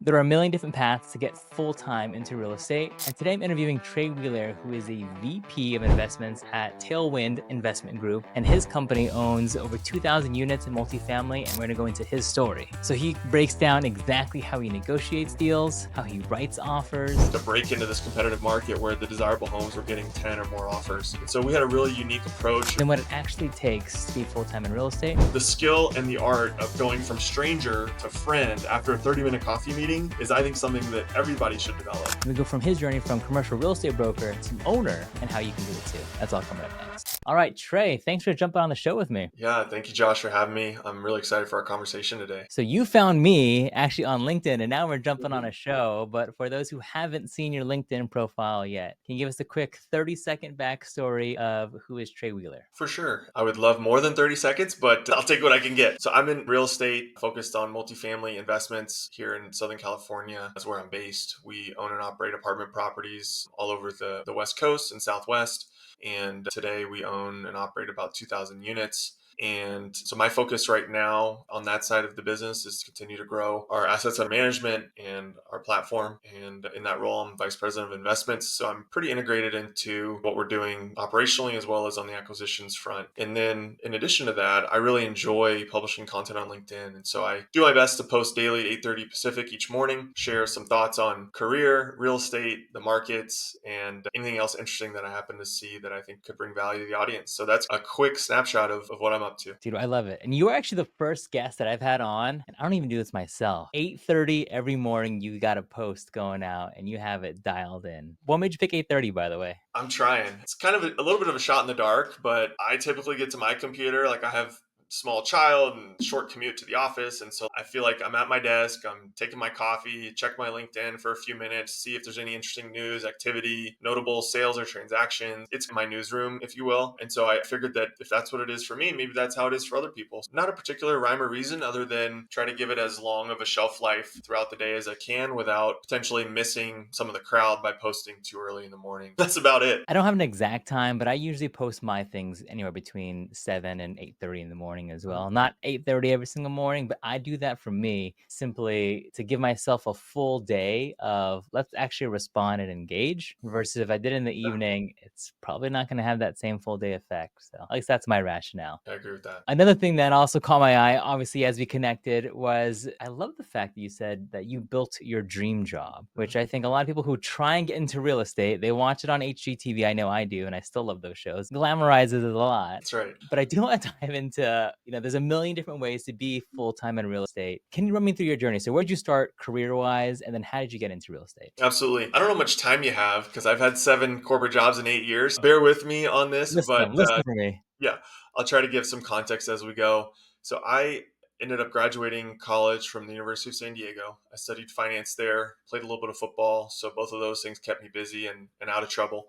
There are a million different paths to get full-time into real estate, and today I'm interviewing Trey Wheeler, who is a VP of investments at Tailwind Investment Group, and his company owns over 2,000 units in multifamily, and we're gonna go into his story. So he breaks down exactly how he negotiates deals, how he writes offers. To break into this competitive market where the desirable homes were getting 10 or more offers. And so we had a really unique approach. And what it actually takes to be full-time in real estate. The skill and the art of going from stranger to friend after a 30-minute coffee meeting is, I think, something that everybody should develop. And we go from his journey from commercial real estate broker to owner and how you can do it too. That's all coming up next. All right, Trey, thanks for jumping on the show with me. Yeah, thank you, Josh, for having me. I'm really excited for our conversation today. So you found me actually on LinkedIn, and now we're jumping on a show. But for those who haven't seen your LinkedIn profile yet, can you give us a quick 30-second backstory of who is Trey Wheeler? For sure. I would love more than 30 seconds, but I'll take what I can get. So I'm in real estate, focused on multifamily investments here in Southern California. That's where I'm based. We own and operate apartment properties all over the West Coast and Southwest. And today we own and operate about 2,000 units. And so my focus right now on that side of the business is to continue to grow our assets under management and our platform. And in that role, I'm vice president of investments. So I'm pretty integrated into what we're doing operationally as well as on the acquisitions front. And then in addition to that, I really enjoy publishing content on LinkedIn. And so I do my best to post daily at 8:30 Pacific each morning, share some thoughts on career, real estate, the markets, and anything else interesting that I happen to see that I think could bring value to the audience. So that's a quick snapshot of what I'm up to. Dude, I love it. And you were actually the first guest that I've had on, and I don't even do this myself. 8:30 every morning, you got a post going out, and you have it dialed in. What made you pick 8:30, by the way? I'm trying. It's kind of a little bit of a shot in the dark, but I typically get to my computer. Like I have small child and short commute to the office. And so I feel like I'm at my desk, I'm taking my coffee, check my LinkedIn for a few minutes, see if there's any interesting news, activity, notable sales or transactions. It's my newsroom, if you will. And so I figured that if that's what it is for me, maybe that's how it is for other people. Not a particular rhyme or reason other than try to give it as long of a shelf life throughout the day as I can without potentially missing some of the crowd by posting too early in the morning. That's about it. I don't have an exact time, but I usually post my things anywhere between 7 and 8:30 in the morning as well. Not 8:30 every single morning, but I do that for me simply to give myself a full day of let's actually respond and engage versus if I did it in the evening, it's probably not going to have that same full day effect. So at least that's my rationale. I agree with that. Another thing that also caught my eye, obviously, as we connected, was I love the fact that you said that you built your dream job, which I think a lot of people who try and get into real estate, they watch it on HGTV. I know I do, and I still love those shows. Glamorizes it a lot. That's right. But I do want to dive into, there's a million different ways to be full-time in real estate. Can you run me through your journey? So where'd you start career-wise, and then how did you get into real estate? Absolutely. I don't know how much time you have because I've had 7 corporate jobs in 8 years. Bear with me on this, Listen for me. yeah, I'll try to give some context as we go. So I ended up graduating college from the University of San Diego. I studied finance there, played a little bit of football. So both of those things kept me busy and out of trouble.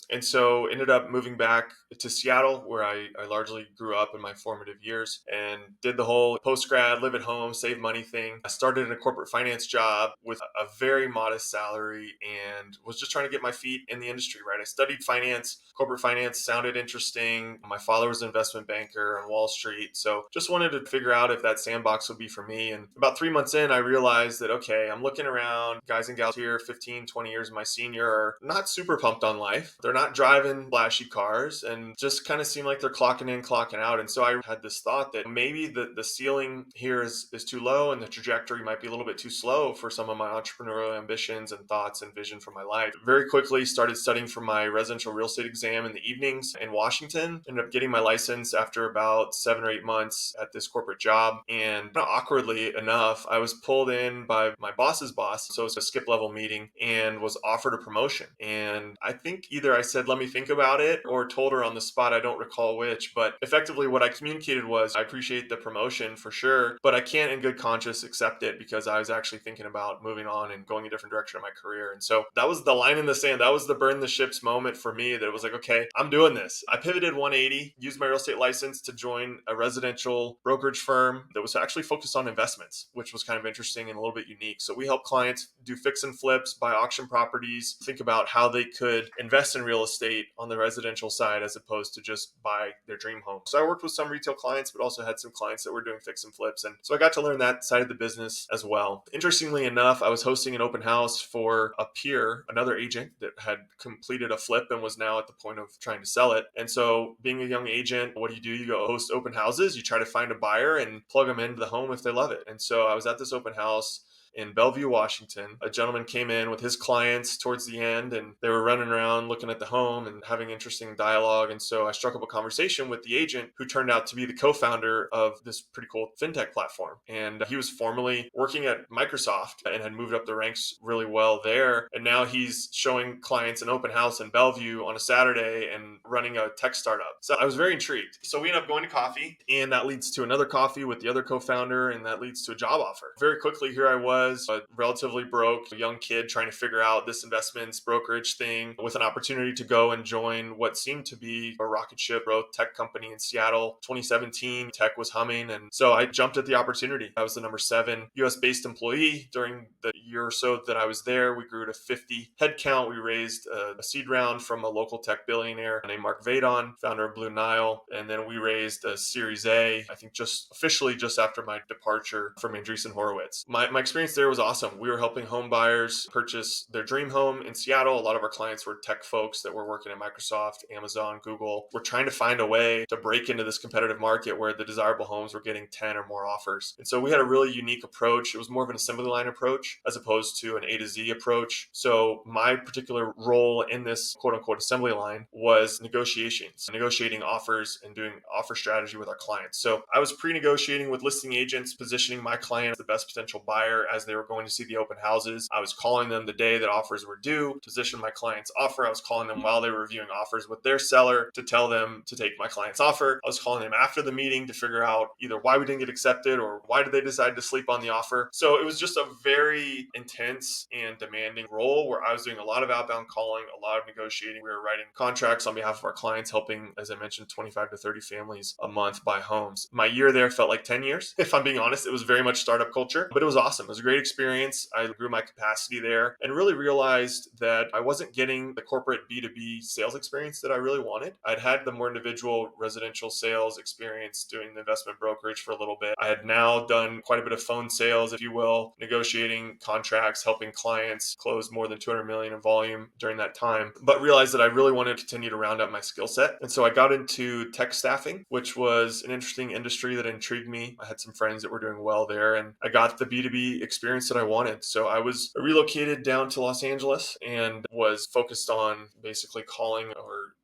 And so ended up moving back to Seattle, where I largely grew up in my formative years, and did the whole post-grad, live at home, save money thing. I started in a corporate finance job with a very modest salary and was just trying to get my feet in the industry, right? I studied finance. Corporate finance sounded interesting. My father was an investment banker on Wall Street. So just wanted to figure out if that sandbox would be for me. And about 3 months in, I realized that, okay, I'm looking around, guys and gals here, 15, 20 years my senior, are not super pumped on life. They're not driving flashy cars and just kind of seem like they're clocking in, clocking out. And so I had this thought that maybe the ceiling here is too low and the trajectory might be a little bit too slow for some of my entrepreneurial ambitions and thoughts and vision for my life. Very quickly started studying for my residential real estate exam in the evenings in Washington. Ended up getting my license after about 7 or 8 months at this corporate job. And awkwardly enough, I was pulled in by my boss's boss. So it was a skip level meeting and was offered a promotion. And I think either I said, let me think about it, or told her on the spot, I don't recall which, but effectively what I communicated was, I appreciate the promotion for sure, but I can't in good conscience accept it because I was actually thinking about moving on and going a different direction in my career. And so that was the line in the sand. That was the burn the ships moment for me, that it was like, okay, I'm doing this. I pivoted 180, used my real estate license to join a residential brokerage firm that was actually focused on investments, which was kind of interesting and a little bit unique. So we help clients do fix and flips, buy auction properties, think about how they could could invest in real estate on the residential side as opposed to just buy their dream home. So I worked with some retail clients, but also had some clients that were doing fix and flips. And so I got to learn that side of the business as well. Interestingly enough, I was hosting an open house for a peer, another agent that had completed a flip and was now at the point of trying to sell it. And so being a young agent, what do? You go host open houses, you try to find a buyer and plug them into the home if they love it. And so I was at this open house in Bellevue, Washington. A gentleman came in with his clients towards the end, and they were running around looking at the home and having interesting dialogue. And so I struck up a conversation with the agent, who turned out to be the co-founder of this pretty cool fintech platform. And he was formerly working at Microsoft and had moved up the ranks really well there. And now he's showing clients an open house in Bellevue on a Saturday and running a tech startup. So I was very intrigued. So we ended up going to coffee, and that leads to another coffee with the other co-founder, and that leads to a job offer. Very quickly, here I was, a relatively broke young kid trying to figure out this investments brokerage thing, with an opportunity to go and join what seemed to be a rocket ship growth tech company in Seattle. 2017, tech was humming. And so I jumped at the opportunity. I was the number 7 US based employee during the year or so that I was there. We grew to 50 headcount. We raised a seed round from a local tech billionaire named Mark Vadon, founder of Blue Nile. And then we raised a Series A, I think just officially just after my departure from Andreessen Horowitz. My experience there was awesome. We were helping home buyers purchase their dream home in Seattle. A lot of our clients were tech folks that were working at Microsoft, Amazon, Google. We're trying to find a way to break into this competitive market where the desirable homes were getting 10 or more offers. And so we had a really unique approach. It was more of an assembly line approach as opposed to an A to Z approach. So my particular role in this quote unquote assembly line was negotiations, negotiating offers and doing offer strategy with our clients. So I was pre-negotiating with listing agents, positioning my client as the best potential buyer as they were going to see the open houses. I was calling them the day that offers were due to position my client's offer. I was calling them while they were reviewing offers with their seller to tell them to take my client's offer. I was calling them after the meeting to figure out either why we didn't get accepted or why did they decide to sleep on the offer. So it was just a very intense and demanding role where I was doing a lot of outbound calling, a lot of negotiating. We were writing contracts on behalf of our clients, helping, as I mentioned, 25 to 30 families a month buy homes. My year there felt like 10 years. If I'm being honest, it was very much startup culture, but it was awesome. It was a great experience. I grew my capacity there and really realized that I wasn't getting the corporate B2B sales experience that I really wanted. I'd had the more individual residential sales experience doing the investment brokerage for a little bit. I had now done quite a bit of phone sales, if you will, negotiating contracts, helping clients close more than 200 million in volume during that time, but realized that I really wanted to continue to round up my skill set. And so I got into tech staffing, which was an interesting industry that intrigued me. I had some friends that were doing well there, and I got the B2B experience that I wanted. So I was relocated down to Los Angeles and was focused on basically calling or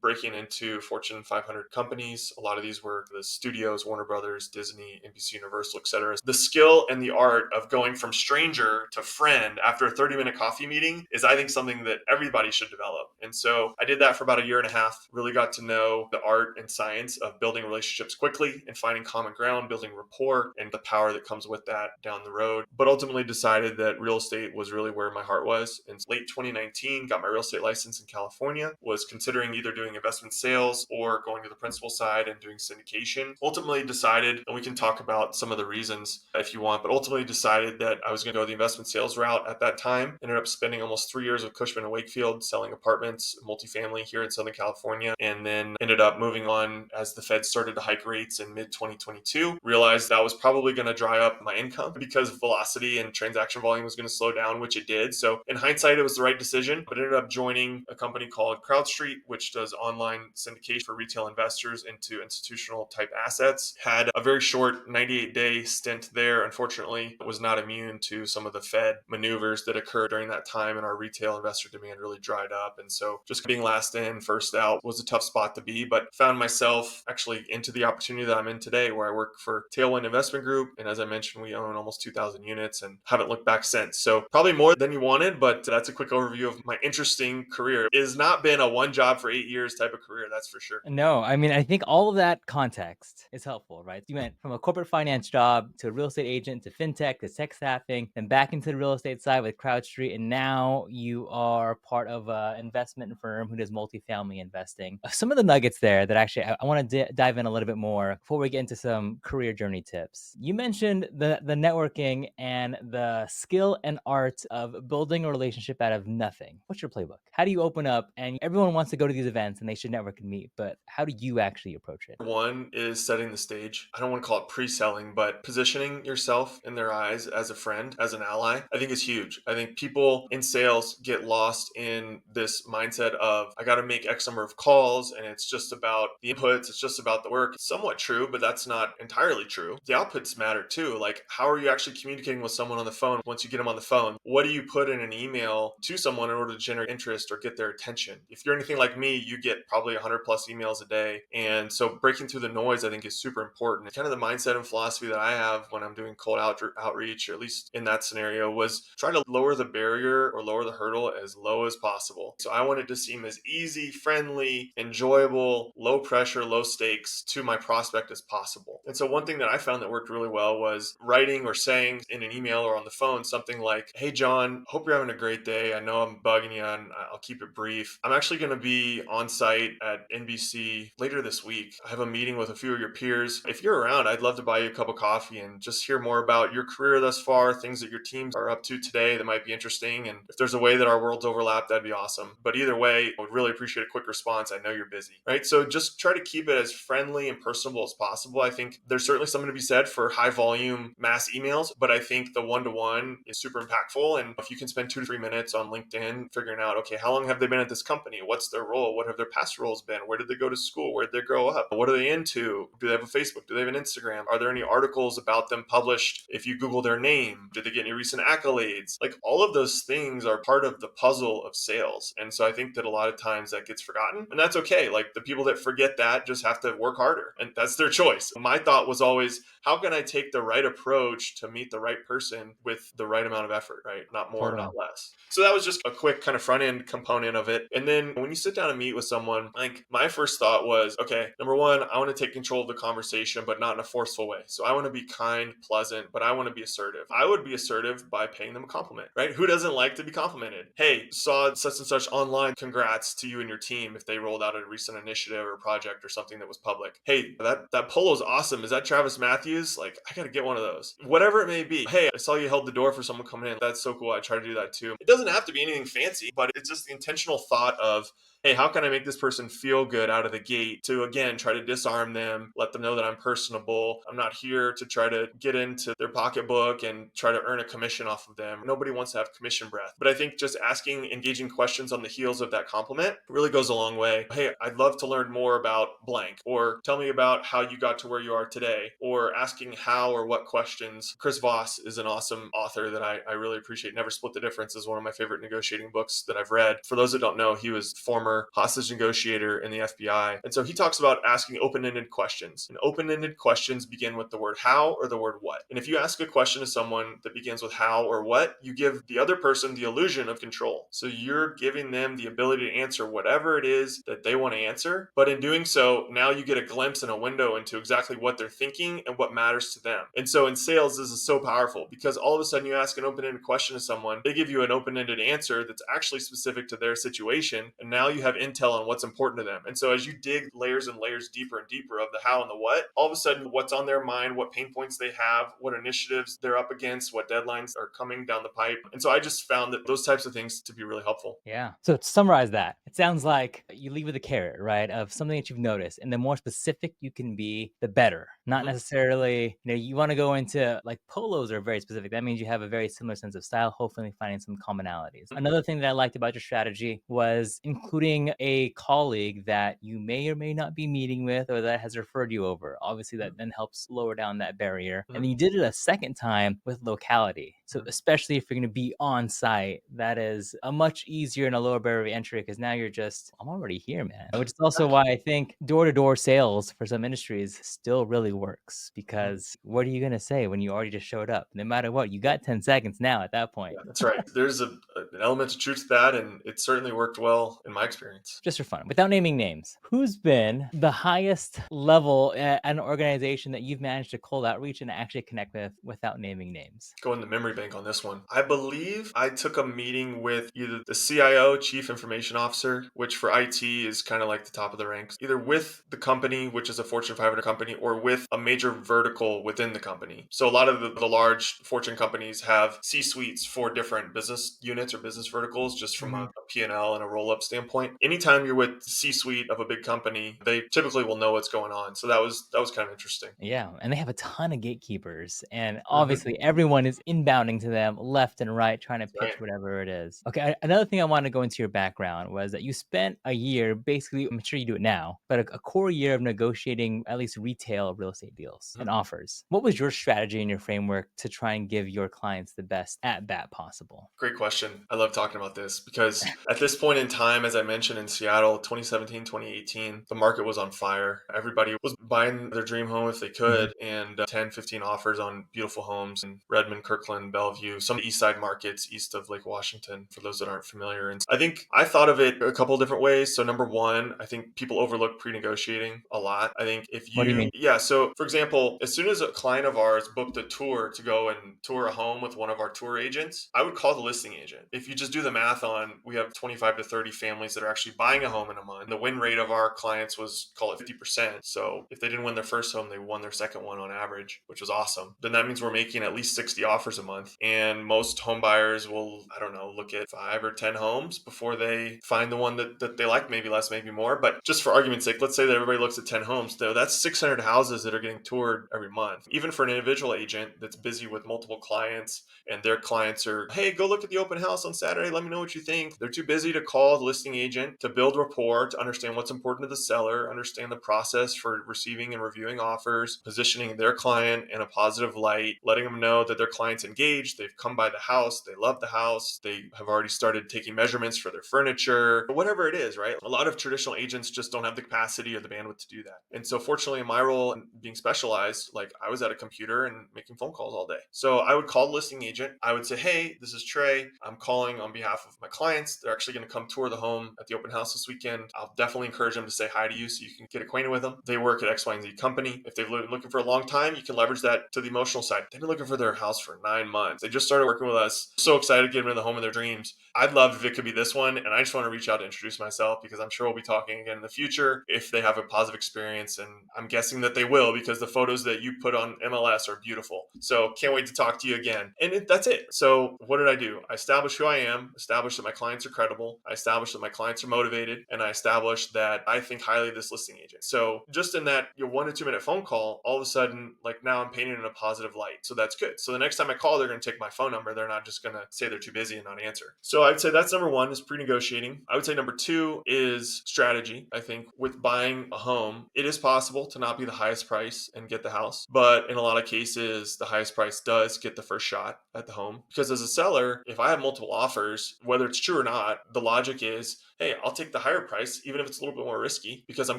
breaking into Fortune 500 companies. A lot of these were the studios, Warner Brothers, Disney, NBC Universal, etc. The skill and the art of going from stranger to friend after a 30-minute coffee meeting is, I think, something that everybody should develop. And so I did that for about a year and a half, really got to know the art and science of building relationships quickly and finding common ground, building rapport, and the power that comes with that down the road. But ultimately decided that real estate was really where my heart was. In late 2019, got my real estate license in California, was considering either doing investment sales or going to the principal side and doing syndication. Ultimately decided, and we can talk about some of the reasons if you want, but ultimately decided that I was going to go the investment sales route at that time. Ended up spending almost 3 years with Cushman & Wakefield selling apartments, multifamily here in Southern California, and then ended up moving on as the Fed started to hike rates in mid-2022. Realized that was probably going to dry up my income because velocity and transaction volume was going to slow down, which it did. So in hindsight, it was the right decision, but ended up joining a company called CrowdStreet, which does online syndication for retail investors into institutional type assets. Had a very short 98-day stint there. Unfortunately, was not immune to some of the Fed maneuvers that occurred during that time, and our retail investor demand really dried up. And so just being last in, first out was a tough spot to be, but found myself actually into the opportunity that I'm in today, where I work for Tailwind Investment Group. And as I mentioned, we own almost 2,000 units and haven't looked back since. So probably more than you wanted, but that's a quick overview of my interesting career. It has not been a one job for 8 years years type of career. That's for sure. No, I mean, I think all of that context is helpful, right? You went from a corporate finance job to a real estate agent to fintech to tech staffing, then back into the real estate side with CrowdStreet, and now you are part of an investment firm who does multifamily investing. Some of the nuggets there that actually I want to dive in a little bit more before we get into some career journey tips. You mentioned the networking and the skill and art of building a relationship out of nothing. What's your playbook? How do you open up? And everyone wants to go to these events and they should network and meet, but how do you actually approach it? One is setting the stage. I don't want to call it pre-selling, but positioning yourself in their eyes as a friend, as an ally, I think is huge. I think people in sales get lost in this mindset of I got to make X number of calls and it's just about the inputs, it's just about the work. It's somewhat true, but that's not entirely true. The outputs matter too. Like how are you actually communicating with someone on the phone once you get them on the phone? What do you put in an email to someone in order to generate interest or get their attention? If you're anything like me, you get probably 100 plus emails a day. And so breaking through the noise, I think, is super important. Kind of the mindset and philosophy that I have when I'm doing cold outreach, or at least in that scenario, was try to lower the barrier or lower the hurdle as low as possible. So I wanted to seem as easy, friendly, enjoyable, low pressure, low stakes to my prospect as possible. And so one thing that I found that worked really well was writing or saying in an email or on the phone something like, "Hey, John, hope you're having a great day. I know I'm bugging you and I'll keep it brief. I'm actually going to be on site at NBC later this week. I have a meeting with a few of your peers. If you're around, I'd love to buy you a cup of coffee and just hear more about your career thus far, things that your teams are up to today that might be interesting. And if there's a way that our worlds overlap, that'd be awesome. But either way, I would really appreciate a quick response. I know you're busy," right? So just try to keep it as friendly and personable as possible. I think there's certainly something to be said for high volume mass emails, but I think the one-to-one is super impactful. And if you can spend 2 to 3 minutes on LinkedIn figuring out, okay, how long have they been at this company? What's their role? What have their past roles been? Where did they go to school? Where did they grow up? What are they into? Do they have a Facebook? Do they have an Instagram? Are there any articles about them published? If you Google their name, did they get any recent accolades? Like all of those things are part of the puzzle of sales. And so I think that a lot of times that gets forgotten, and that's okay. Like the people that forget that just have to work harder, and that's their choice. My thought was always, how can I take the right approach to meet the right person with the right amount of effort, right? Not more, Totally. not less. So that was just a quick kind of front end component of it. And then when you sit down and meet with someone, like my first thought was, okay, number one, I want to take control of the conversation, but not in a forceful way. So I want to be kind, pleasant, but I want to be assertive. I would be assertive by paying them a compliment, right? Who doesn't like to be complimented? Hey, saw such and such online. Congrats to you and your team if they rolled out a recent initiative or project or something that was public. Hey, that polo's awesome. Is that Travis Matthews? Like, I got to get one of those. Whatever it may be. Hey, I saw you held the door for someone coming in. That's so cool. I try to do that too. It doesn't have to be anything fancy, but it's just the intentional thought of, hey, how can I make this person feel good out of the gate to, again, try to disarm them, let them know that I'm personable. I'm not here to try to get into their pocketbook and try to earn a commission off of them. Nobody wants to have commission breath. But I think just asking engaging questions on the heels of that compliment really goes a long way. Hey, I'd love to learn more about blank, or tell me about how you got to where you are today, or asking how or what questions. Chris Voss is an awesome author that I really appreciate. Never Split the Difference is one of my favorite negotiating books that I've read. For those that don't know, he was former hostage negotiator in the FBI. And so he talks about asking open-ended questions. And open-ended questions begin with the word how or the word what. And if you ask a question to someone that begins with how or what, you give the other person the illusion of control. So you're giving them the ability to answer whatever it is that they want to answer. But in doing so, now you get a glimpse and a window into exactly what they're thinking and what matters to them. And so in sales, this is so powerful because all of a sudden you ask an open-ended question to someone, they give you an open-ended answer that's actually specific to their situation. And now you have intel on what's important to them. And so as you dig layers and layers deeper and deeper of the how and the what, all of a sudden what's on their mind, what pain points they have, what initiatives they're up against, what deadlines are coming down the pipe. And so I just found that those types of things to be really helpful. Yeah. So to summarize that, it sounds like you leave with a carrot, right? Of something that you've noticed. And the more specific you can be, the better. Not Mhm. necessarily, you want to go into like polos are very specific. That means you have a very similar sense of style, hopefully finding some commonalities. Another thing that I liked about your strategy was including a colleague that you may or may not be meeting with or that has referred you over. Obviously, that then helps lower down that barrier. And then you did it a second time with locality. So especially if you're going to be on site, that is a much easier and a lower barrier of entry because now you're just, I'm already here, man. Which is also why I think door-to-door sales for some industries still really works because what are you going to say when you already just showed up? No matter what, you got 10 seconds now at that point. Yeah, that's right. There's an element of truth to that, and it certainly worked well in my experience. Just just for fun, without naming names, who's been the highest level at an organization that you've managed to cold outreach and actually connect with without naming names? Go in the memory bank on this one. I believe I took a meeting with either the CIO, Chief Information Officer, which for IT is kind of like the top of the ranks, either with the company, which is a Fortune 500 company, or with a major vertical within the company. So a lot of the large Fortune companies have C-suites for different business units or business verticals, just from a P&L and a roll-up standpoint. Anytime you're with the C-suite of a big company, they typically will know what's going on. So that was kind of interesting. Yeah, and they have a ton of gatekeepers, and Mhm. obviously everyone is inbounding to them left and right, trying to pitch Right. whatever it is. Okay, another thing I want to go into your background was that you spent a year, basically, I'm sure you do it now, but a core year of negotiating at least retail real estate deals and offers. What was your strategy and your framework to try and give your clients the best at bat possible? Great question. I love talking about this because at this point in time, as I mentioned in Seattle, 2017, 2018, the market was on fire. Everybody was buying their dream home if they Mhm. could, and 10, 15 offers on beautiful homes in Redmond, Kirkland, Bellevue, some of the east side markets east of Lake Washington, for those that aren't familiar. And I think I thought of it a couple different ways. So, number one, I think people overlook pre negotiating a lot. I think if What do you you, mean? yeah, so for example, as soon as a client of ours booked a tour to go and tour a home with one of our tour agents, I would call the listing agent. If you just do the math on, we have 25 to 30 families that are actually buying a home in a month. The win rate of our clients was, call it 50%. So if they didn't win their first home, they won their second one on average, which was awesome. Then that means we're making at least 60 offers a month. And most home buyers will, I don't know, look at 5 or 10 homes before they find the one that they like, maybe less, maybe more. But just for argument's sake, let's say that everybody looks at 10 homes. Though that's 600 houses that are getting toured every month. Even for an individual agent that's busy with multiple clients, and their clients are, hey, go look at the open house on Saturday. Let me know what you think. They're too busy to call the listing agent, to build rapport, to understand what's important to the seller, understand the process for receiving and reviewing offers, positioning their client in a positive light, letting them know that their client's engaged. They've come by the house. They love the house. They have already started taking measurements for their furniture, or whatever it is, right? A lot of traditional agents just don't have the capacity or the bandwidth to do that. And so fortunately in my role being specialized, like I was at a computer and making phone calls all day. So I would call the listing agent. I would say, hey, this is Trey. I'm calling on behalf of my clients. They're actually going to come tour the home at the open house this weekend. I'll definitely encourage them to say hi to you so you can get acquainted with them. They work at X, Y, and Z company. If they've been looking for a long time, you can leverage that to the emotional side. They've been looking for their house for 9 months. They just started working with us. So excited to get them in the home of their dreams. I'd love if it could be this one. And I just want to reach out to introduce myself because I'm sure we'll be talking again in the future if they have a positive experience. And I'm guessing that they will because the photos that you put on MLS are beautiful. So can't wait to talk to you again. And that's it. So what did I do? I established who I am, established that my clients are credible, I established that my clients are motivated, and I established that I think highly of this listing agent. So just in that your 1 to 2 minute phone call, all of a sudden, like now I'm painted in a positive light. So that's good. So the next time I call, they're going to take my phone number. They're not just going to say they're too busy and not answer. So I'd say that's number one is pre-negotiating. I would say number two is strategy. I think with buying a home, it is possible to not be the highest price and get the house. But in a lot of cases, the highest price does get the first shot at the home. Because as a seller, if I have multiple offers, whether it's true or not, the logic is, hey, I'll take the higher price, even if it's a little bit more risky, because I'm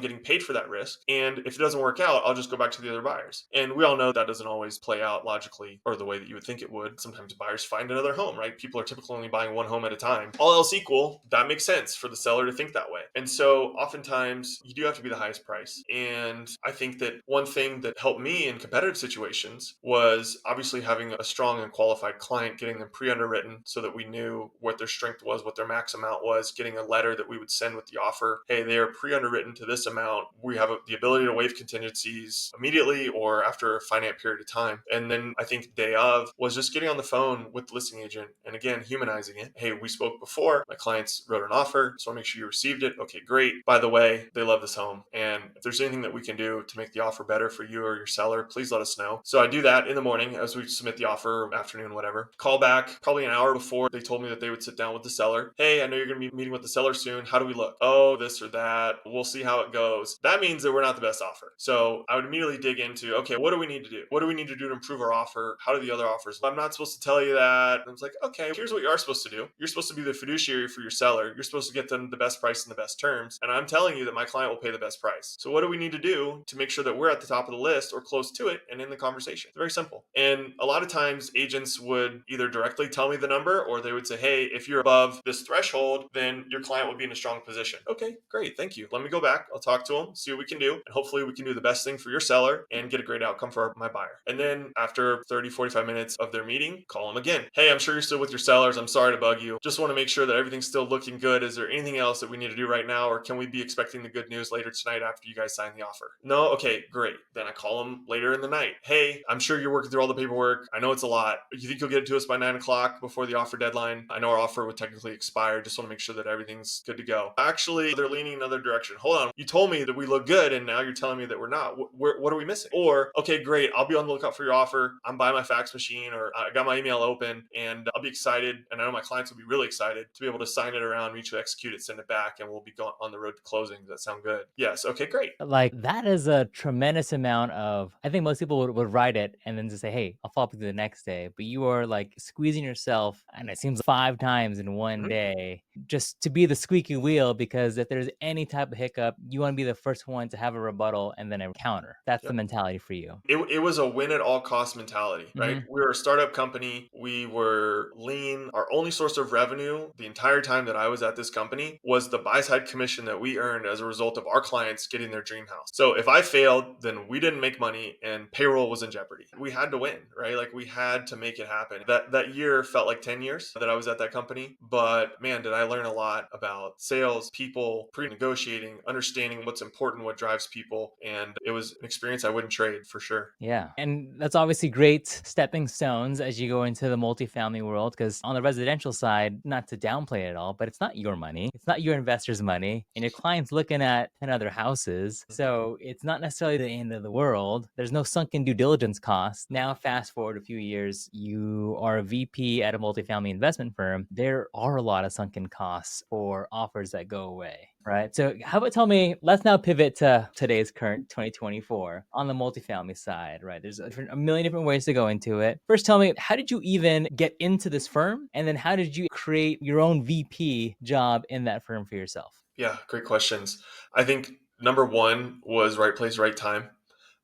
getting paid for that risk. And if it doesn't work out, I'll just go back to the other buyers. And we all know that doesn't always play out logically or the way that you would think it would. Sometimes buyers find another home, right? People are typically only buying one home at a time. All else equal, that makes sense for the seller to think that way. And so oftentimes you do have to be the highest price. And I think that one thing that helped me in competitive situations was obviously having a strong and qualified client, getting them pre-underwritten so that we knew what their strength was, what their max amount was, getting a letter that we would send with the offer. Hey, they are pre-underwritten to this amount. We have the ability to waive contingencies immediately or after a finite period of time. And then I think day of was just getting on the phone with the listing agent and again, humanizing it. Hey, we spoke before. My clients wrote an offer. So I make sure you received it. Okay, great. By the way, they love this home. And if there's anything that we can do to make the offer better for you or your seller, please let us know. So I do that in the morning as we submit the offer, afternoon, whatever. Call back probably an hour before. They told me that they would sit down with the seller. Hey, I know you're going to be meeting with the seller soon. How do we look? Oh, this or that. We'll see how it goes. That means that we're not the best offer. So I would immediately dig into, okay, what do we need to do? What do we need to do to improve our offer? How do the other offers? I'm not supposed to tell you that. And I was like, okay, here's what you are supposed to do. You're supposed to be the fiduciary for your seller. You're supposed to get them the best price and the best terms. And I'm telling you that my client will pay the best price. So what do we need to do to make sure that we're at the top of the list or close to it and in the conversation? It's very simple. And a lot of times agents would either directly tell me the number or they would say, hey, if you're above this threshold, then your client would be in a strong position. Okay, great. Thank you. Let me go back. I'll talk to them, see what we can do. And hopefully we can do the best thing for your seller and get a great outcome for my buyer. And then after 30, 45 minutes of their meeting, call them again. Hey, I'm sure you're still with your sellers. I'm sorry to bug you. Just want to make sure that everything's still looking good. Is there anything else that we need to do right now? Or can we be expecting the good news later tonight after you guys sign the offer? No? Okay, great. Then I call them later in the night. Hey, I'm sure you're working through all the paperwork. I know it's a lot. You think you'll get it to us by 9 o'clock before the offer deadline? I know our offer would technically expire. Just want to make sure that everything's good to go. Actually, they're leaning another direction. Hold on. You told me that we look good, and now you're telling me that we're not. What are we missing? Or, okay, great. I'll be on the lookout for your offer. I'm by my fax machine, or I got my email open, and I'll be excited. And I know my clients will be really excited to be able to sign it around, mutually execute it, send it back, and we'll be going on the road to closing. Does that sound good? Yes. Okay, great. Like, that is a tremendous amount of, I think most people would write it and then just say, hey, I'll follow up with you the next day. But you are like squeezing yourself, and it seems 5 times in one Mhm. day, just to be the squeaky wheel, because if there's any type of hiccup, you want to be the first one to have a rebuttal and then a counter. That's the Yep. mentality for you. It was a win at all cost mentality, right? Hmm. We were a startup company. We were lean. Our only source of revenue the entire time that I was at this company was the buy side commission that we earned as a result of our clients getting their dream house. So if I failed, then we didn't make money and payroll was in jeopardy. We had to win, right? Like we had to make it happen. That year felt like 10 years that I was at that company, but man, did I learn a lot about sales, people, pre-negotiating, understanding what's important, what drives people, and it was an experience I wouldn't trade for sure. Yeah. And that's obviously great stepping stones as you go into the multifamily world. Because on the residential side, not to downplay it at all, but it's not your money. It's not your investors' money. And your client's looking at 10 other houses. So it's not necessarily the end of the world. There's no sunken due diligence cost. Now, fast forward a few years, you are a VP at a multifamily investment firm. There are a lot of sunken costs for offers that go away. Right. So how about tell me, let's now pivot to today's current 2024 on the multifamily side, right? There's a million different ways to go into it. First, tell me, how did you even get into this firm? And then how did you create your own VP job in that firm for yourself? Yeah, great questions. I think number one was right place, right time.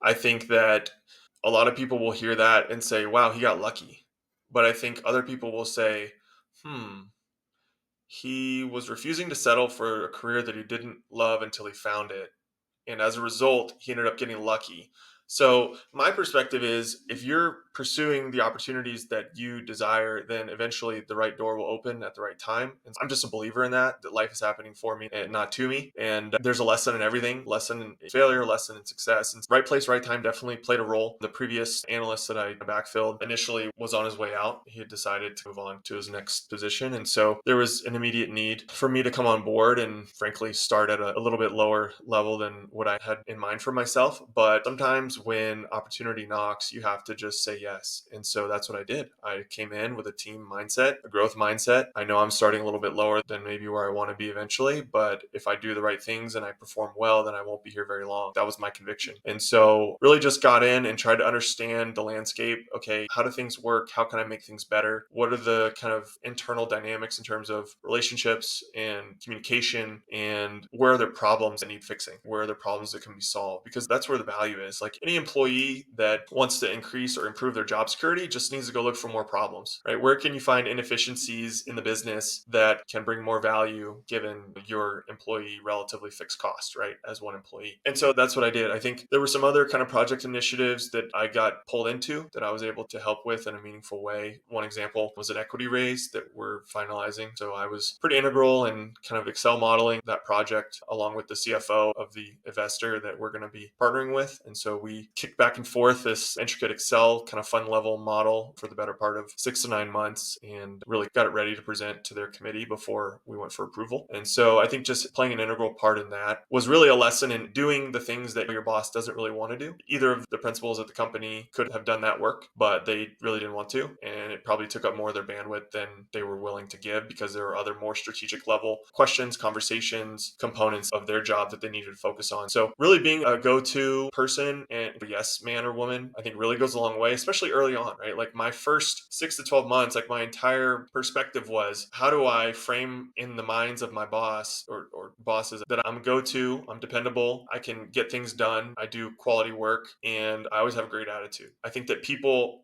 I think that a lot of people will hear that and say, wow, he got lucky. But I think other people will say, hmm, he was refusing to settle for a career that he didn't love until he found it. And as a result, he ended up getting lucky. So, my perspective is if you're pursuing the opportunities that you desire, then eventually the right door will open at the right time. And I'm just a believer in that life is happening for me and not to me. And there's a lesson in everything, lesson in failure, lesson in success. And right place, right time definitely played a role. The previous analyst that I backfilled initially was on his way out. He had decided to move on to his next position. And so there was an immediate need for me to come on board and frankly start at a little bit lower level than what I had in mind for myself. But sometimes when opportunity knocks, you have to just say yes. And so that's what I did. I came in with a team mindset, a growth mindset. I know I'm starting a little bit lower than maybe where I want to be eventually, but if I do the right things and I perform well, then I won't be here very long. That was my conviction. And so really just got in and tried to understand the landscape. Okay, how do things work? How can I make things better? What are the kind of internal dynamics in terms of relationships and communication, and where are there problems that need fixing? Where are there problems that can be solved? Because that's where the value is. Like any employee that wants to increase or improve their job security just needs to go look for more problems, right? Where can you find inefficiencies in the business that can bring more value given your employee relatively fixed cost, right? As one employee. And so that's what I did. I think there were some other kind of project initiatives that I got pulled into that I was able to help with in a meaningful way. One example was an equity raise that we're finalizing. So I was pretty integral in kind of Excel modeling that project along with the CFO of the investor that we're going to be partnering with. And so we kicked back and forth this intricate Excel kind of fund level model for the better part of 6 to 9 months and really got it ready to present to their committee before we went for approval. And so I think just playing an integral part in that was really a lesson in doing the things that your boss doesn't really want to do. Either of the principals at the company could have done that work, but they really didn't want to. And it probably took up more of their bandwidth than they were willing to give because there were other more strategic level questions, conversations, components of their job that they needed to focus on. So really being a go-to person and confident, yes man or woman, I think really goes a long way, especially early on, right? Like my first 6 to 12 months, like my entire perspective was, how do I frame in the minds of my boss or bosses that I'm go-to, I'm dependable, I can get things done, I do quality work, and I always have a great attitude. I think that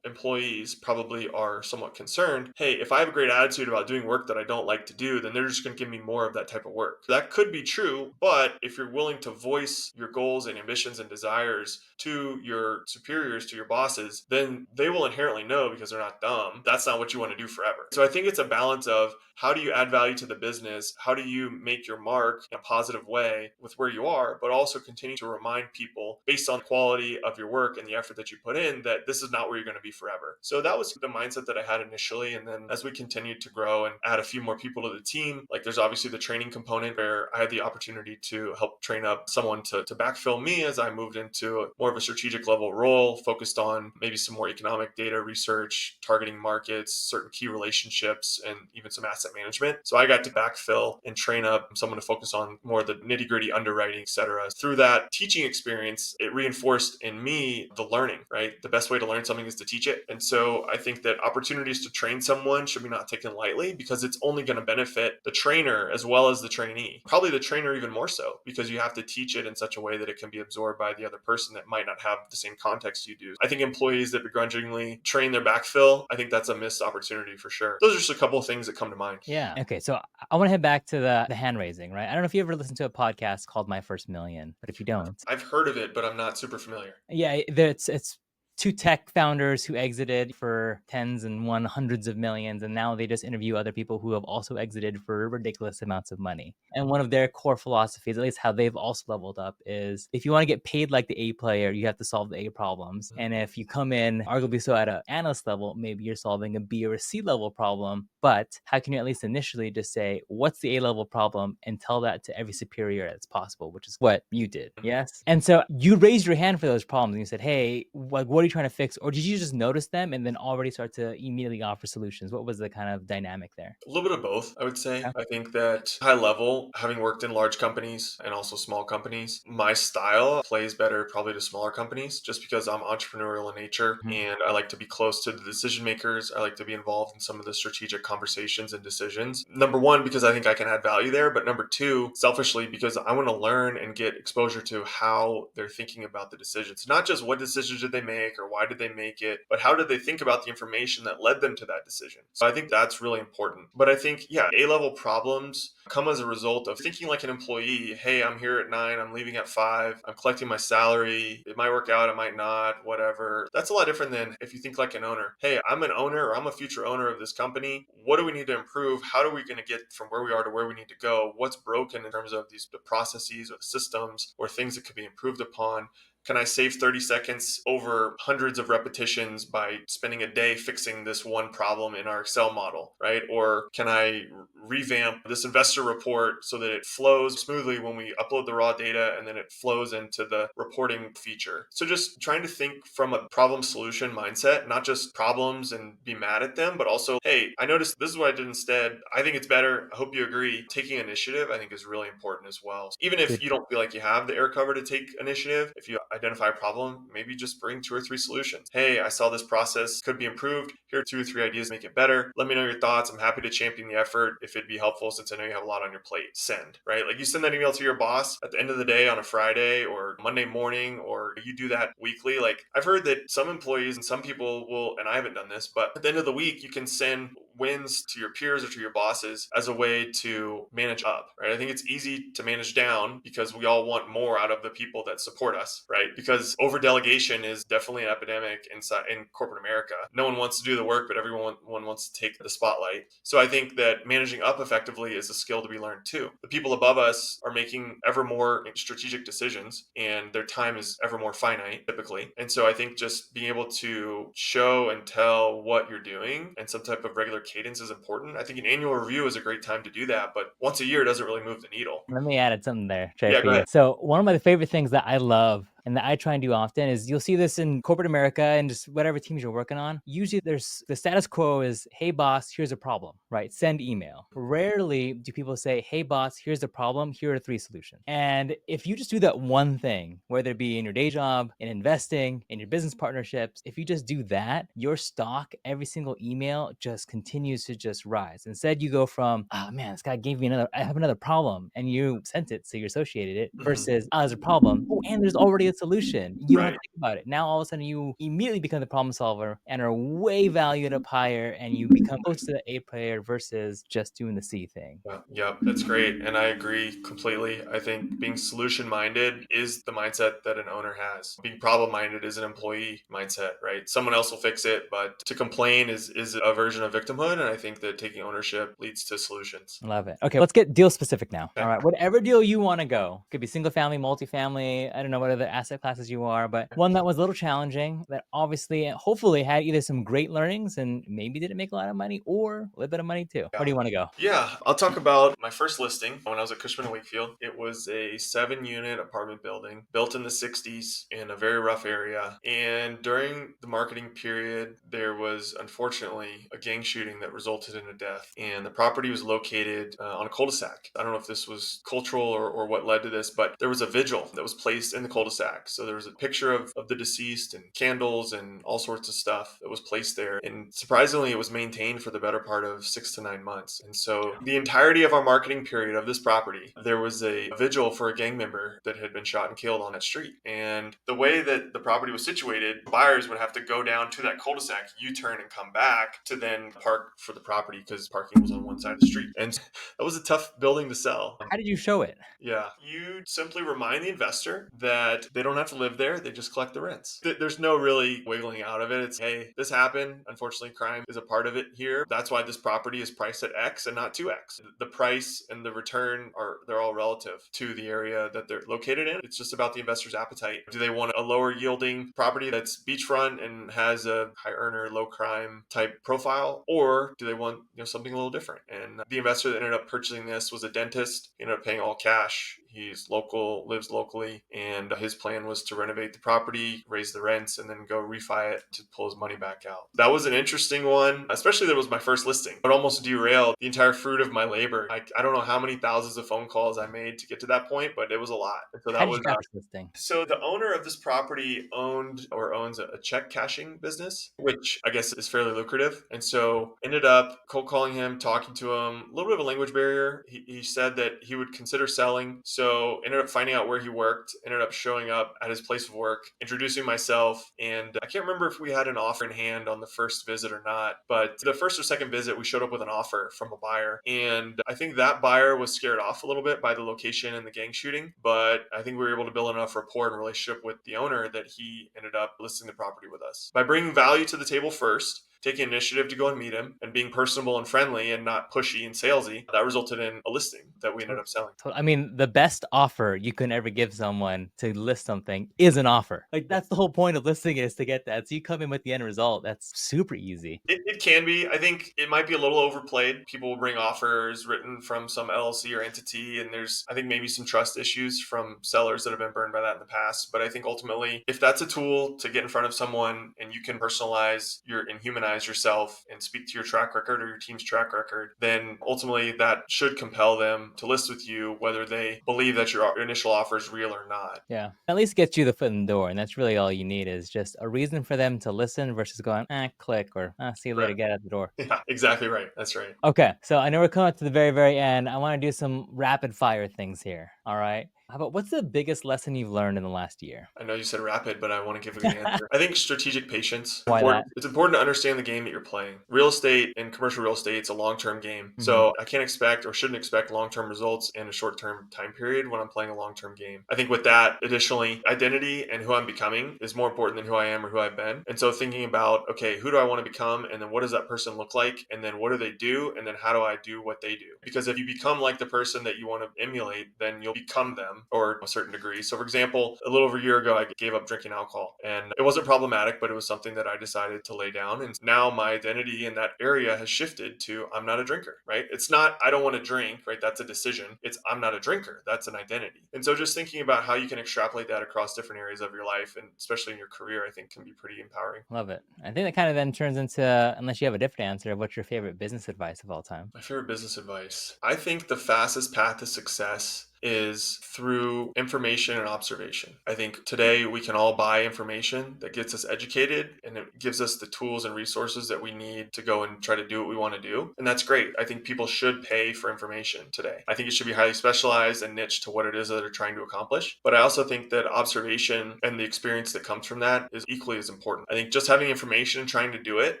employees probably are somewhat concerned, hey, if I have a great attitude about doing work that I don't like to do, then they're just going to give me more of that type of work. That could be true, but if you're willing to voice your goals and ambitions and desires to your superiors, to your bosses, then they will inherently know, because they're not dumb, that's not what you want to do forever. So I think it's a balance of, how do you add value to the business? How do you make your mark in a positive way with where you are, but also continue to remind people, based on the quality of your work and the effort that you put in, that this is not where you're going to be forever. So that was the mindset that I had initially. And then as we continued to grow and add a few more people to the team, like there's obviously the training component, where I had the opportunity to help train up someone to backfill me as I moved into more of a strategic level role, focused on maybe some more economic data research, targeting markets, certain key relationships, and even some asset management. So I got to backfill and train up someone to focus on more of the nitty gritty underwriting, et cetera. Through that teaching experience, it reinforced in me the learning, right? The best way to learn something is to teach it. And so I think that opportunities to train someone should be not taken lightly, because it's only going to benefit the trainer as well as the trainee. Probably the trainer even more so, because you have to teach it in such a way that it can be absorbed by the other person that might not have the same context you do. I think employees that begrudgingly train their backfill, I think that's a missed opportunity for sure. Those are just a couple of things that come to mind. Yeah. Okay. So I want to head back to the hand raising, right? I don't know if you ever listened to a podcast called My First Million, but if you don't, I've heard of it, but I'm not super familiar. yeah, it's two tech founders who exited for tens and one hundreds of millions, and now they just interview other people who have also exited for ridiculous amounts of money. And one of their core philosophies, at least how they've also leveled up, is if you want to get paid like the A player, you have to solve the A problems. And if you come in, arguably so at an analyst level, maybe you're solving a B or a C level problem, but how can you at least initially just say, what's the A level problem, and tell that to every superior that's possible, which is what you did. Yes. And so you raised your hand for those problems and you said, hey, like, what are you trying to fix? Or did you just notice them and then already start to immediately offer solutions? What was the kind of dynamic there? A little bit of both, I would say. Yeah. I think that high level, having worked in large companies and also small companies, my style plays better probably to smaller companies, just because I'm entrepreneurial in nature Mhm. and I like to be close to the decision makers. I like to be involved in some of the strategic conversations and decisions. Number one, because I think I can add value there. But number two, selfishly, because I want to learn and get exposure to how they're thinking about the decisions. Not just what decisions did they make or why did they make it, but how did they think about the information that led them to that decision. So I think that's really important. But I think, yeah, A-level problems come as a result of thinking like an employee. Hey, I'm here at 9, I'm leaving at 5, I'm collecting my salary. It might work out, it might not, whatever. That's a lot different than if you think like an owner. Hey, I'm an owner, or I'm a future owner of this company. What do we need to improve? How are we going to get from where we are to where we need to go? What's broken in terms of the processes or the systems or things that could be improved upon? Can I save 30 seconds over hundreds of repetitions by spending a day fixing this one problem in our Excel model, right? Or can I revamp this investor report so that it flows smoothly when we upload the raw data and then it flows into the reporting feature? So just trying to think from a problem solution mindset, not just problems and be mad at them, but also, hey, I noticed this is what I did instead. I think it's better. I hope you agree. Taking initiative, I think, is really important as well. Even if Good. you don't feel like you have the air cover to take initiative, if you identify a problem, maybe just bring 2 or 3 solutions. Hey, I saw this process could be improved. Here are 2 or 3 ideas to make it better. Let me know your thoughts. I'm happy to champion the effort if it'd be helpful, since I know you have a lot on your plate. Send, right? Like you send that email to your boss at the end of the day on a Friday or Monday morning, or you do that weekly. Like I've heard that some employees and some people will, and I haven't done this, but at the end of the week, you can send wins to your peers or to your bosses as a way to manage up, right? I think it's easy to manage down because we all want more out of the people that support us, right? Because over delegation is definitely an epidemic in corporate America. No one wants to do the work, but everyone wants to take the spotlight. So I think that managing up effectively is a skill to be learned too. The people above us are making ever more strategic decisions, and their time is ever more finite typically. And so I think just being able to show and tell what you're doing and some type of regular cadence is important. I think an annual review is a great time to do that, but once a year doesn't really move the needle. Let me add something there, Trey, Yeah, for go you. ahead. So one of my favorite things that I love And that I try and do often is you'll see this in corporate America and just whatever teams you're working on. Usually there's the status quo is, hey boss, here's a problem, right? Send email. Rarely do people say, hey boss, here's the problem. Here are 3 solutions. And if you just do that one thing, whether it be in your day job, in investing, in your business partnerships, if you just do that, your stock, every single email just continues to just rise. Instead, you go from, oh man, this guy gave me I have another problem, and you sent it, so you associated it, Mhm. versus, oh, there's a problem. Oh, and there's already a solution. You don't have Right. to think about it. Now, all of a sudden, you immediately become the problem solver and are way valued up higher, and you become close to the A player versus just doing the C thing. Yeah, that's great. And I agree completely. I think being solution minded is the mindset that an owner has. Being problem minded is an employee mindset, right? Someone else will fix it, but to complain is a version of victimhood. And I think that taking ownership leads to solutions. Love it. Okay, let's get deal specific now. All Okay. right, whatever deal you want to go. Could be single family, multifamily. I don't know what other asset classes you are, but one that was a little challenging that obviously, hopefully, had either some great learnings and maybe didn't make a lot of money or a little bit of money too. Where do you want to go? Yeah, I'll talk about my first listing when I was at Cushman and Wakefield. It was a 7-unit apartment building built in the 60s in a very rough area. And during the marketing period, there was unfortunately a gang shooting that resulted in a death. And the property was located on a cul-de-sac. I don't know if this was cultural or what led to this, but there was a vigil that was placed in the cul-de-sac. So there was a picture of the deceased and candles and all sorts of stuff that was placed there. And surprisingly, it was maintained for the better part of 6 to 9 months. And so the entirety of our marketing period of this property, there was a vigil for a gang member that had been shot and killed on that street. And the way that the property was situated, buyers would have to go down to that cul-de-sac, U-turn and come back to then park for the property because parking was on one side of the street. And that was a tough building to sell. How did you show it? Yeah. You simply remind the investor that they don't have to live there. They just collect the rents. There's no really wiggling out of it. It's, hey, this happened. Unfortunately, crime is a part of it here. That's why this property is priced at X and not 2X. The price and the return they're all relative to the area that they're located in. It's just about the investor's appetite. Do they want a lower yielding property that's beachfront and has a high earner, low crime type profile? Or do they want something a little different? And the investor that ended up purchasing this was a dentist. He ended up paying all cash. He's local, lives locally, and his plan was to renovate the property, raise the rents, and then go refi it to pull his money back out. That was an interesting one, especially that it was my first listing. It almost derailed the entire fruit of my labor. I don't know how many thousands of phone calls I made to get to that point, but it was a lot. And so How that did was you craft this thing? so the owner of this property owns a check cashing business, which I guess is fairly lucrative. And so ended up cold calling him, talking to him, a little bit of a language barrier. He said that he would consider selling. So ended up finding out where he worked, ended up showing up at his place of work, introducing myself. And I can't remember if we had an offer in hand on the first visit or not, but the first or second visit, we showed up with an offer from a buyer. And I think that buyer was scared off a little bit by the location and the gang shooting, but I think we were able to build enough rapport and relationship with the owner that he ended up listing the property with us. By bringing value to the table first, taking initiative to go and meet him, and being personable and friendly and not pushy and salesy, that resulted in a listing that we ended up selling. I mean, the best offer you can ever give someone to list something is an offer. Like, that's the whole point of listing is to get that. So you come in with the end result. That's super easy. It can be. I think it might be a little overplayed. People will bring offers written from some LLC or entity, and there's, I think, maybe some trust issues from sellers that have been burned by that in the past. But I think ultimately, if that's a tool to get in front of someone and you can personalize and humanize yourself and speak to your track record or your team's track record, then ultimately that should compel them to list with you, whether they believe that your initial offer is real or not. Yeah. At least get you the foot in the door. And that's really all you need is just a reason for them to listen versus going, click or see you later, Correct. get out the door. Yeah, exactly right. That's right. Okay. So I know we're coming up to the very, very end. I want to do some rapid fire things here. All right. How about what's the biggest lesson you've learned in the last year? I know you said rapid, but I want to give a good answer. I think strategic patience. Why that? It's important to understand the game that you're playing. Real estate and commercial real estate, it's a long-term game. Mhm. So I can't expect or shouldn't expect long-term results in a short-term time period when I'm playing a long-term game. I think with that, additionally, identity and who I'm becoming is more important than who I am or who I've been. And so thinking about, okay, who do I want to become? And then what does that person look like? And then what do they do? And then how do I do what they do? Because if you become like the person that you want to emulate, then you'll become them. them, or a certain degree. So for example, a little over a year ago, I gave up drinking alcohol, and it wasn't problematic, but it was something that I decided to lay down. And now my identity in that area has shifted to I'm not a drinker, right? It's not I don't want to drink, right? That's a decision. It's I'm not a drinker. That's an identity. And so just thinking about how you can extrapolate that across different areas of your life, and especially in your career, I think can be pretty empowering. Love it. I think that kind of then turns into, unless you have a different answer, what's your favorite business advice of all time? My favorite business advice. I think the fastest path to success is through information and observation. I think today we can all buy information that gets us educated, and it gives us the tools and resources that we need to go and try to do what we want to do. And that's great. I think people should pay for information today. I think it should be highly specialized and niche to what it is that they're trying to accomplish. But I also think that observation and the experience that comes from that is equally as important. I think just having information and trying to do it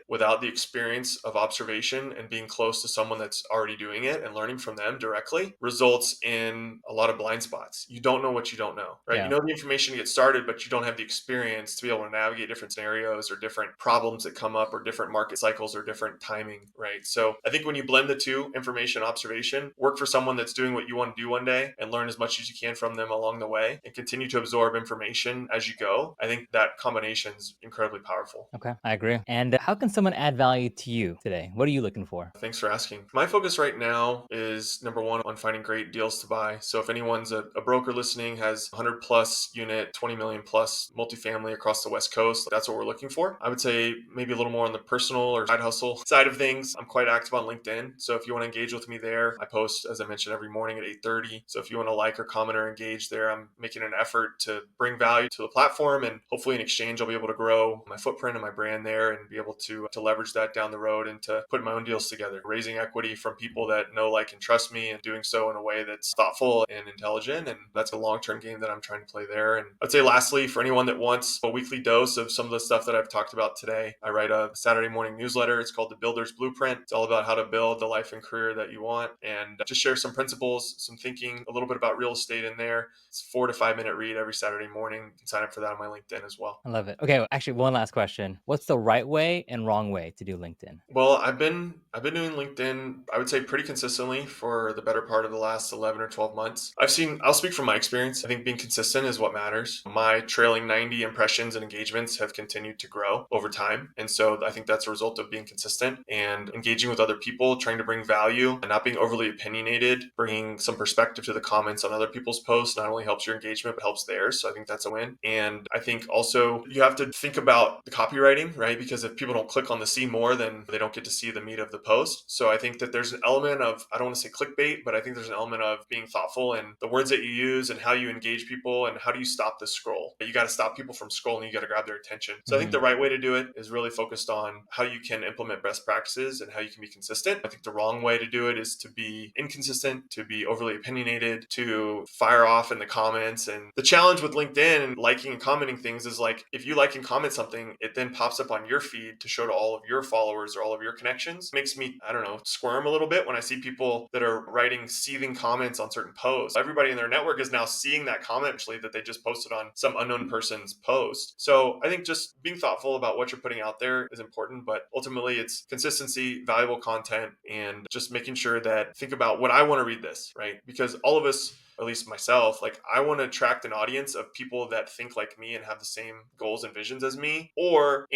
without the experience of observation and being close to someone that's already doing it and learning from them directly results in a lot of blind spots. You don't know what you don't know, right? You Yeah. know the information to get started, but you don't have the experience to be able to navigate different scenarios or different problems that come up or different market cycles or different timing, right? So I think when you blend the two, information, observation, work for someone that's doing what you want to do one day and learn as much as you can from them along the way and continue to absorb information as you go. I think that combination is incredibly powerful. Okay, I agree. And how can someone add value to you today? What are you looking for? Thanks for asking. My focus right now is number one on finding great deals to buy. So if anyone's a broker listening, has 100 plus unit, 20 million plus multifamily across the West Coast, that's what we're looking for. I would say maybe a little more on the personal or side hustle side of things. I'm quite active on LinkedIn. So if you want to engage with me there, I post, as I mentioned, every morning at 8:30. So if you want to like or comment or engage there, I'm making an effort to bring value to the platform. And hopefully in exchange, I'll be able to grow my footprint and my brand there and be able to leverage that down the road and to put my own deals together, raising equity from people that know, like, and trust me, and doing so in a way that's thoughtful and intelligent. And that's a long-term game that I'm trying to play there. And I'd say lastly, for anyone that wants a weekly dose of some of the stuff that I've talked about today, I write a Saturday morning newsletter. It's called The Builder's Blueprint. It's all about how to build the life and career that you want, and just share some principles, some thinking, a little bit about real estate in there. It's a 4 to 5 minute read every Saturday morning. You can sign up for that on my LinkedIn as well. I love it. Okay, actually, one last question. What's the right way and wrong way to do LinkedIn? Well, I've been doing LinkedIn, I would say, pretty consistently for the better part of the last 11 or 12 months. I'll speak from my experience. I think being consistent is what matters. My trailing 90 impressions and engagements have continued to grow over time. And so I think that's a result of being consistent and engaging with other people, trying to bring value and not being overly opinionated, bringing some perspective to the comments on other people's posts not only helps your engagement, but helps theirs. So I think that's a win. And I think also you have to think about the copywriting, right? Because if people don't click on the see more, then they don't get to see the meat of the post. So I think that there's an element of, I don't want to say clickbait, but I think there's an element of being thoughtful in the words that you use and how you engage people and how do you stop the scroll. You got to stop people from scrolling. You got to grab their attention. So I think the right way to do it is really focused on how you can implement best practices and how you can be consistent. I think the wrong way to do it is to be inconsistent, to be overly opinionated, to fire off in the comments. And the challenge with LinkedIn and liking and commenting things is, like, if you like and comment something, it then pops up on your feed to show to all of your followers or all of your connections. It makes me, I don't know, squirm a little bit when I see people that are writing seething comments on certain posts. Everybody in their network is now seeing that comment actually that they just posted on some unknown person's post. So I think just being thoughtful about what you're putting out there is important, but ultimately it's consistency, valuable content, and just making sure that think about what I want to read this, right? Because all of us, at least myself, like, I want to attract an audience of people that think like me and have the same goals and visions as me, or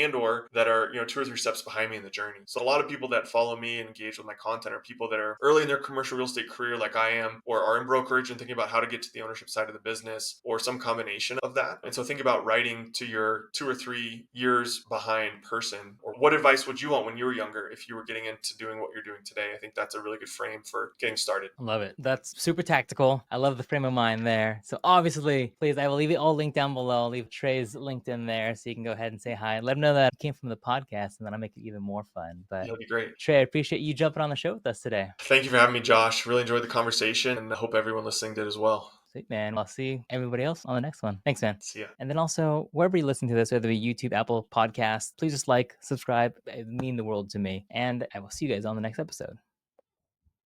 that are, 2 or 3 steps behind me in the journey. So a lot of people that follow me and engage with my content are people that are early in their commercial real estate career like I am, or are in brokerage and thinking about how to get to the ownership side of the business, or some combination of that. And so think about writing to your 2 or 3 years behind person, or what advice would you want when you were younger if you were getting into doing what you're doing today? I think that's a really good frame for getting started. I love it. That's super tactical. I love the frame of mind there. So obviously, please, I will leave it all linked down below. I'll leave Trey's LinkedIn there so you can go ahead and say hi. Let him know that it came from the podcast, and then I'll make it even more fun. But That'd be great. Trey, I appreciate you jumping on the show with us today. Thank you for having me, Josh. Really enjoyed the conversation, and I hope everyone listening did as well. Sweet, man. I'll see everybody else on the next one. Thanks, man. See ya. And then also, wherever you listen to this, whether it be YouTube, Apple Podcasts, please just like, subscribe. It would mean the world to me. And I will see you guys on the next episode.